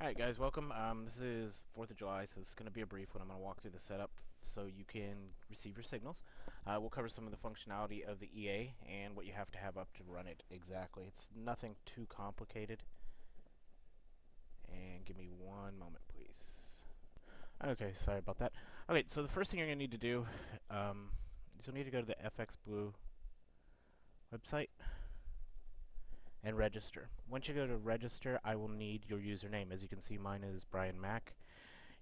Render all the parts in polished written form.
Alright guys, welcome. This is 4th of July, so this is going to be a brief one. I'm going to walk through the setup so you can receive your signals. We'll cover some of the functionality of the EA and what you have to have up to run it exactly. It's nothing too complicated. And give me one moment, please. Okay, sorry about that. Okay, so the first thing you're going to need to do is you'll need to go to the FX Blue website and register. Once you go to register, I will need your username. As you can see, mine is Brian Mack.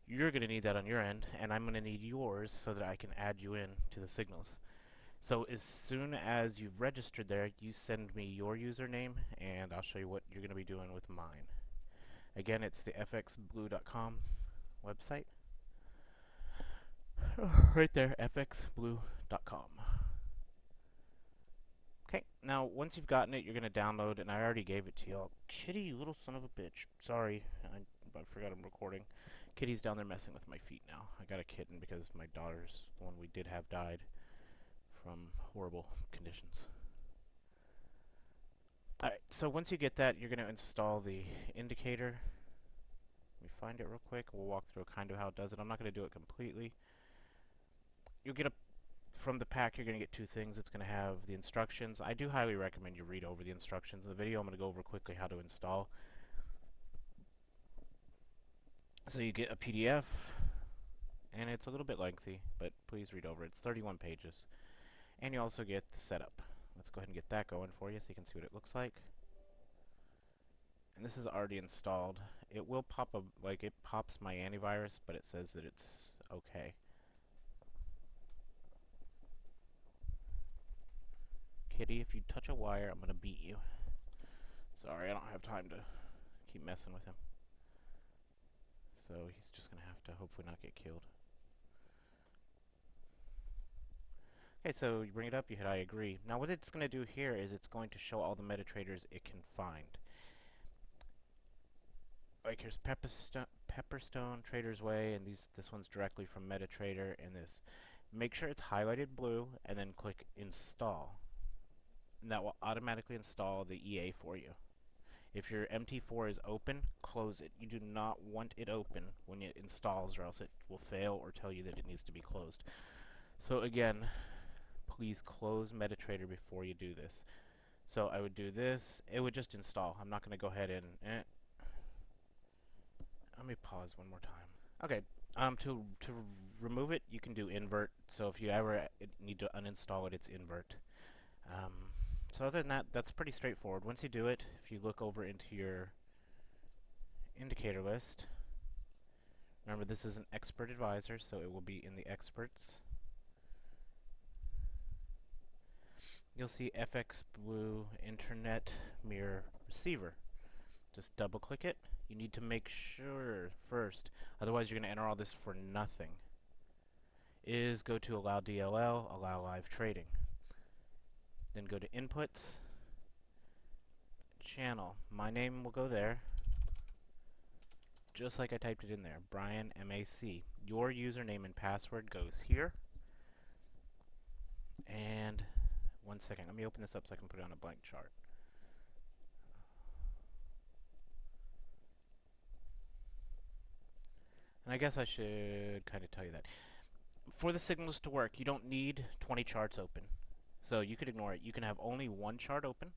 You're going to need that on your end, and I'm going to need yours so that I can add you in to the signals. So as soon as you've registered there, you send me your username, and I'll show you what you're going to be doing with mine. Again, it's the fxblue.com website. Right there, fxblue.com. Okay, now once you've gotten it, you're going to download, and I already gave it to y'all. Kitty, you little son of a bitch. Sorry, I forgot I'm recording. Kitty's down there messing with my feet now. I got a kitten because my daughter's, the one we did have, died from horrible conditions. Alright, so once you get that, you're going to install the indicator. Let me find it real quick. We'll walk through kind of how it does it. I'm not going to do it completely. You'll get from the pack, you're going to get two things. It's going to have the instructions. I do highly recommend you read over the instructions. In the video, I'm going to go over quickly how to install. So you get a PDF, and it's a little bit lengthy, but please read over it. It's 31 pages. And you also get the setup. Let's go ahead and get that going for you so you can see what it looks like. And this is already installed. It will pop up, like it pops my antivirus, but it says that it's okay. Kitty, if you touch a wire, I'm going to beat you. Sorry, I don't have time to keep messing with him. So he's just going to have to hopefully not get killed. Okay, so you bring it up, you hit I agree. Now what it's going to do here is it's going to show all the MetaTraders it can find. Like here's Pepperstone, Trader's Way, and this one's directly from MetaTrader, and this. Make sure it's highlighted blue, and then click Install. And that will automatically install the EA for you. If your MT4 is open, close it. You do not want it open when it installs, or else it will fail or tell you that it needs to be closed. So again, please close MetaTrader before you do this. So I would do this. It would just install. I'm not going to go ahead and... Let me pause one more time. Okay, to remove it, you can do invert. So if you ever need to uninstall it, it's invert. So other than that, that's pretty straightforward. Once you do it, if you look over into your indicator list, remember this is an expert advisor, so it will be in the experts. You'll see FX Blue Internet Mirror Receiver. Just double click it. You need to make sure first, otherwise you're going to enter all this for nothing, is go to Allow DLL, Allow Live Trading. Then go to Inputs, Channel. My name will go there, just like I typed it in there, Brian MAC. Your username and password goes here. And one second, let me open this up so I can put it on a blank chart. And I guess I should kind of tell you that. For the signals to work, you don't need 20 charts open. So you could ignore it. You can have only one chart open,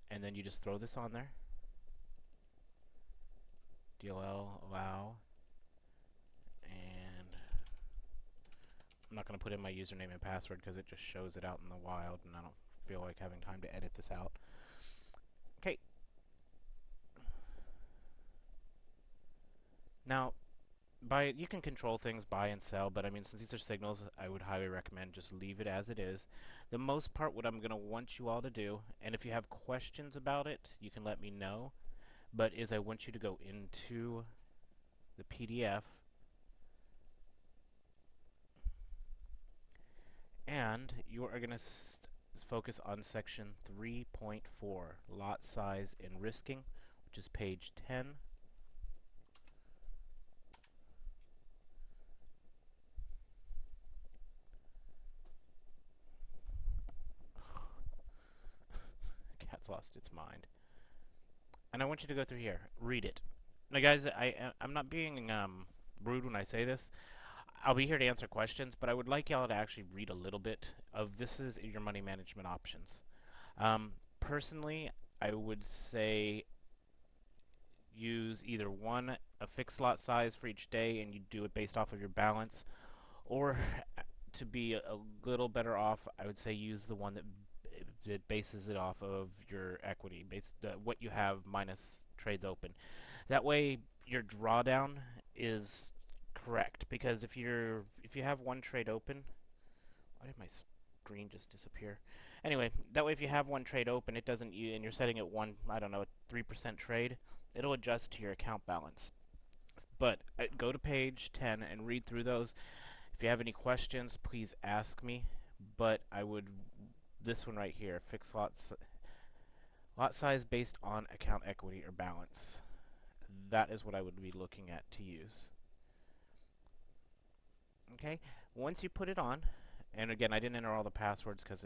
and then you just throw this on there. DLL, allow, and I'm not going to put in my username and password because it just shows it out in the wild, and I don't feel like having time to edit this out. Okay. Now, you can control things, buy and sell, but I mean, since these are signals, I would highly recommend just leave it as it is. The most part, what I'm going to want you all to do, and if you have questions about it, you can let me know, but is I want you to go into the PDF, and you are going to focus on section 3.4, lot size and risking, which is page 10. Cat's lost its mind. And I want you to go through here, read it. Now, guys, I'm not being rude when I say this. I'll be here to answer questions, but I would like y'all to actually read a little bit of this is your money management options. Personally, I would say use either one, a fixed lot size for each day, and you do it based off of your balance, or to be a little better off, I would say use the one that bases it off of your equity, what you have minus trades open. That way, your drawdown is correct because if you have one trade open, why did my screen just disappear? Anyway, that way if you have one trade open, it doesn't and you're setting it one, I don't know, 3% trade, it'll adjust to your account balance. But go to page 10 and read through those. If you have any questions, please ask me. But this one right here, fixed lot size based on account equity or balance. That is what I would be looking at to use. Okay, once you put it on, and again, I didn't enter all the passwords because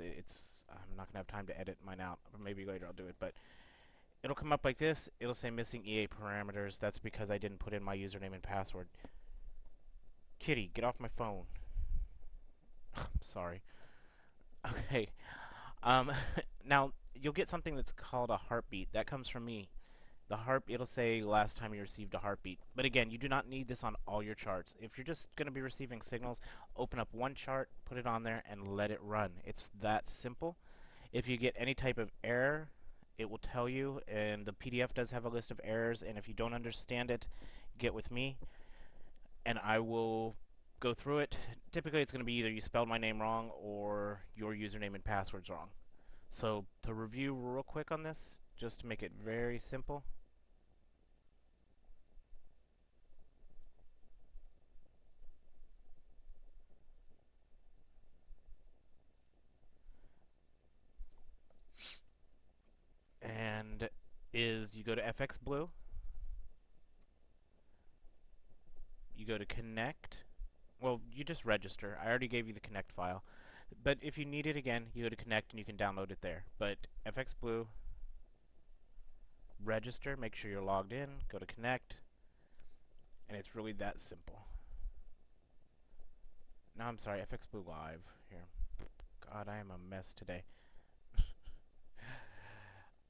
I'm not gonna have time to edit mine out. Or maybe later I'll do it, but it'll come up like this. It'll say missing EA parameters. That's because I didn't put in my username and password. Kitty, get off my phone. I'm sorry. Okay. Now you'll get something that's called a heartbeat. That comes from me. It'll say last time you received a heartbeat. But again, you do not need this on all your charts. If you're just going to be receiving signals, open up one chart, put it on there, and let it run. It's that simple. If you get any type of error, it will tell you, and the PDF does have a list of errors, and if you don't understand it, get with me, and I will go through it. Typically, it's going to be either you spelled my name wrong or your username and password's wrong. So to review real quick on this, just to make it very simple. And you go to FX Blue, you go to Connect. Well, you just register. I already gave you the Connect file. But if you need it again, you go to Connect and you can download it there. But FX Blue, register, make sure you're logged in, go to Connect, and it's really that simple. No, I'm sorry, FX Blue Live. Here. God, I am a mess today.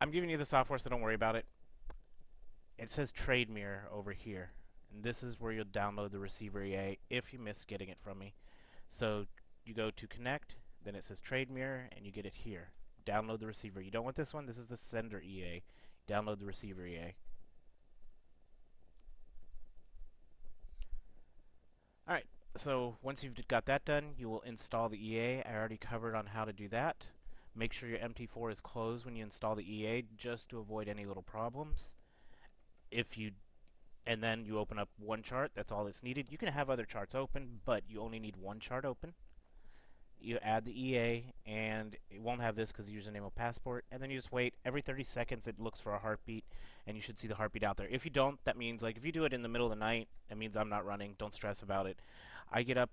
I'm giving you the software, so don't worry about it. It says TradeMirror over here. And this is where you'll download the receiver EA if you miss getting it from me. So you go to Connect, then it says TradeMirror, and you get it here. Download the receiver. You don't want this one. This is the sender EA. Download the receiver EA. Alright, so once you've got that done, you will install the EA. I already covered on how to do that. Make sure your MT4 is closed when you install the EA just to avoid any little problems. And then you open up one chart, that's all that's needed. You can have other charts open, but you only need one chart open. You add the EA, and it won't have this because the username will passport, and then you just wait. Every 30 seconds it looks for a heartbeat, and you should see the heartbeat out there. If you don't, that means, like, if you do it in the middle of the night, that means I'm not running. Don't stress about it. I get up,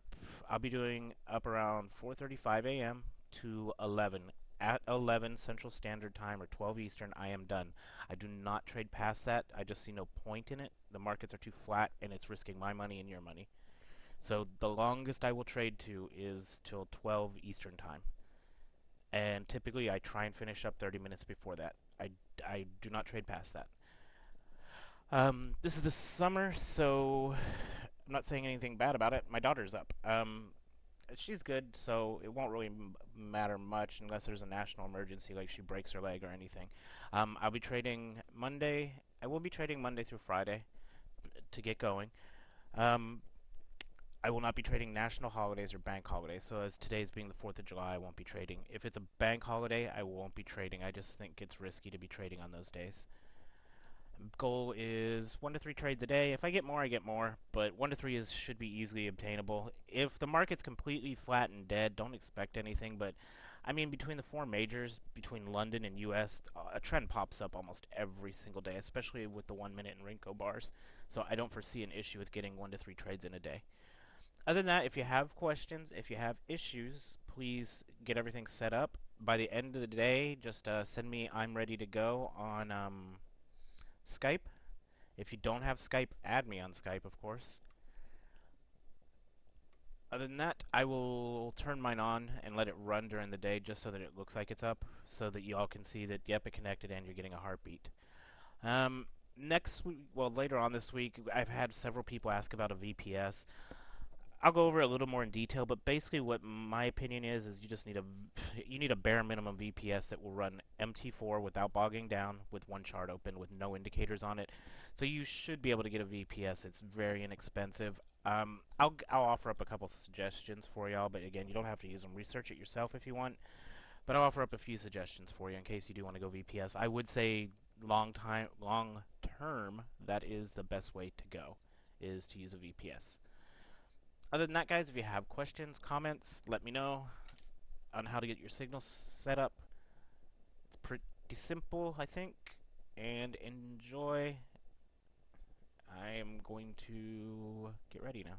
I'll be doing up around 4:35 a.m. to 11. At 11 Central Standard Time or 12 Eastern, I am done. I do not trade past that. I just see no point in it. The markets are too flat, and it's risking my money and your money. So the longest I will trade to is till 12 Eastern Time. And typically I try and finish up 30 minutes before that. I do not trade past that. This is the summer, so I'm not saying anything bad about it. My daughter's up. She's good, so it won't really matter much unless there's a national emergency, like she breaks her leg or anything. I'll be trading Monday. I will be trading Monday through Friday to get going. I will not be trading national holidays or bank holidays. So as today's being the 4th of July, I won't be trading. If it's a bank holiday, I won't be trading. I just think it's risky to be trading on those days. Goal is 1 to 3 trades a day. If I get more, I get more, but 1 to 3 should be easily obtainable. If the market's completely flat and dead, don't expect anything, but I mean, between the 4 majors, between London and US, a trend pops up almost every single day, especially with the 1 minute and Renko bars. So I don't foresee an issue with getting 1 to 3 trades in a day. Other than that, if you have questions, if you have issues, please get everything set up. By the end of the day, just send me "I'm ready to go" on Skype, If you don't have Skype, add me on Skype, of course. Other than that, I will turn mine on and let it run during the day just so that it looks like it's up, so that you all can see that, yep, it connected and you're getting a heartbeat. Next week, well, later on this week, I've had several people ask about a VPS. I'll go over it a little more in detail, but basically what my opinion is you just need a bare minimum VPS that will run MT4 without bogging down, with one chart open, with no indicators on it. So you should be able to get a VPS. It's very inexpensive. I'll offer up a couple suggestions for y'all, but again, you don't have to use them. Research it yourself if you want. But I'll offer up a few suggestions for you in case you do want to go VPS. I would say long term, that is the best way to go, is to use a VPS. Other than that, guys, if you have questions, comments, let me know on how to get your signal set up. It's pretty simple, I think. And enjoy. I am going to get ready now.